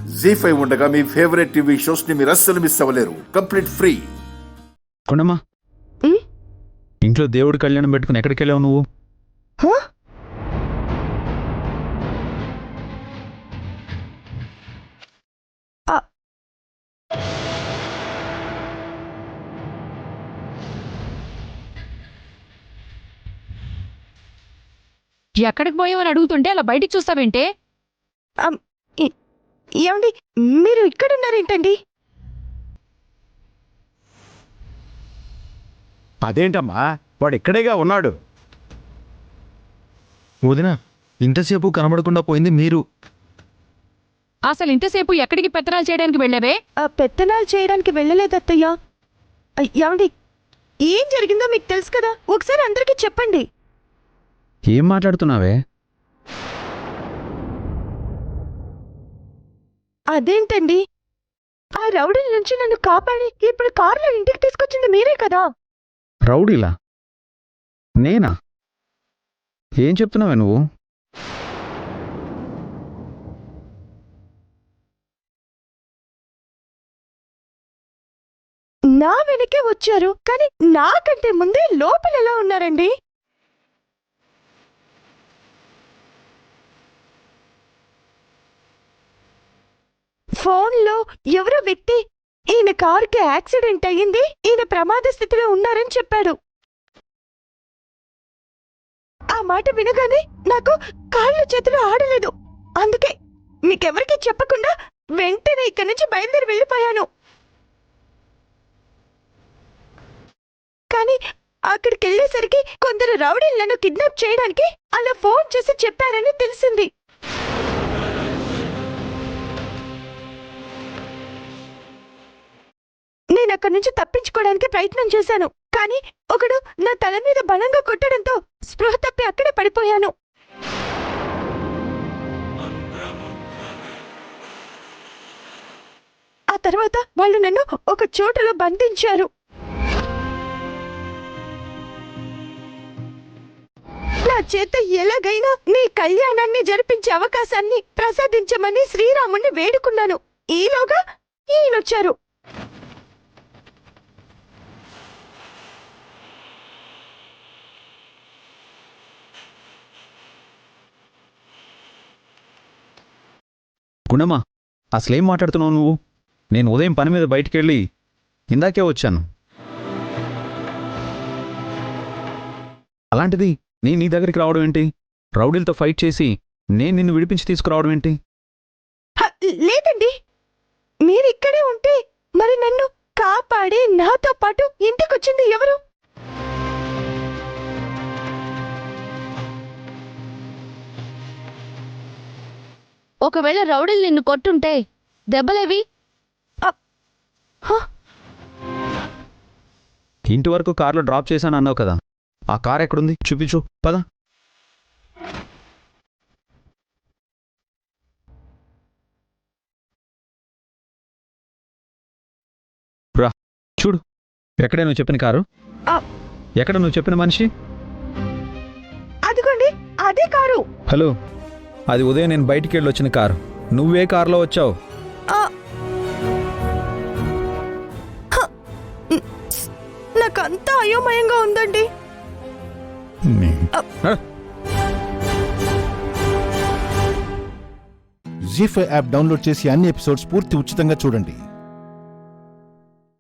జీ5 ఉండగా మీ favourite TV shows ని మీరు అస్సలు మిస్ అవ్వలేరు. Complete free. కొండమ్మా, ఇంట్లో దేవుడి కళ్యాణం పెట్టుకుని ఎక్కడికి వెళ్ళావు నువ్వు? ఎక్కడికి పోయావని అడుగుతుంటే అలా బయటికి చూస్తావేంటే? ఏమండి, మీరు ఇక్కడున్నారేంటండి? అదేంటమ్మా, వాడు ఇక్కడేగా ఉన్నాడు. వదినా, ఇంతసేపు కనబడకుండా పోయింది మీరు. అసలు ఇంతసేపు ఎక్కడికి పెత్తనాలు చేయడానికి వెళ్ళావే? పెత్తనాలు చేయడానికి వెళ్ళలేదత్తయ్యా. ఏమండి, ఏం జరిగిందో మీకు తెలుసు కదా, ఒకసారి అందరికీ చెప్పండి. ఏం మాట్లాడుతున్నావే? అదేంటండి, ఆ రౌడీల నుంచి నన్ను కాపాడి ఇప్పుడు కారులో ఇంటికి తీసుకొచ్చింది మీరే కదా. రౌడీలా? నేనా? ఏం చెప్తున్నావే నువ్వు? నా వెనకే వచ్చారు, కానీ నాకంటే ముందే లోపల ఎలా ఉన్నారండి? ఫోన్లో ఎవరో వ్యక్తి ఈయన కారుకి యాక్సిడెంట్ అయ్యింది, ఈయన ప్రమాద స్థితిలో ఉన్నారని చెప్పాడు. ఆ మాట వినగానే నాకు కాళ్ళు చేతులు ఆడలేదు. అందుకే మీకెవరికీ చెప్పకుండా వెంటనే ఇక్కడి నుంచి బయలుదేరి వెళ్ళిపోయాను. కానీ అక్కడికి వెళ్ళేసరికి కొందరు రౌడీలు నన్ను కిడ్నాప్ చేయడానికి అలా ఫోన్ చేసి చెప్పారని తెలిసింది. నేను అక్కడి నుంచి తప్పించుకోవడానికి ప్రయత్నం చేశాను, కానీ ఒకడు నా తల మీద బలంగా కొట్టడంతో స్పృహ తప్పి అక్కడే పడిపోయాను. ఆ తర్వాత వాళ్ళు నన్ను ఒక చోటులో బంధించారు. నా చేత ఎలాగైనా నీ కళ్యాణాన్ని జరిపించే అవకాశాన్ని ప్రసాదించమని శ్రీరాముణ్ణి వేడుకున్నాను. ఈలోగా ఈయనొచ్చారు. గుణమ్మా, అసలేం మాట్లాడుతున్నావు నువ్వు? నేను ఉదయం పని మీద బయటికి వెళ్ళి ఇందాకే వచ్చాను. అలాంటిది నేను నీ దగ్గరికి రావడం ఏంటి? రౌడీలతో ఫైట్ చేసి నేను నిన్ను విడిపించి తీసుకురావడం ఏంటి? లేదండి, మీరిక్కడే ఉంటే మరి నన్ను కాపాడి నాతో పాటు ఇంటికొచ్చింది ఎవరు? ఒకవేళ రౌడీలు నిన్ను కొట్టుంటే దెబ్బలేవి? ఇంటి వరకు కార్లో డ్రాప్ చేశాను అన్నావు కదా, ఆ కార్ ఎక్కడుంది చూపించు, పద. రా, చూడు, ఎక్కడే నువ్వు చెప్పిన కారు? ఎక్కడ నువ్వు చెప్పిన మనిషి? అదిగోండి, అదే కారు. హలో, అది ఉదయం నేను బయటికి వెళ్ళి వచ్చిన కారు. నువ్వే కారులో వచ్చావు? నాకంతా అయోమయంగా ఉందండి. జీ5 యాప్ డౌన్లోడ్ చేసి అన్ని ఎపిసోడ్స్ పూర్తి ఉచితంగా చూడండి.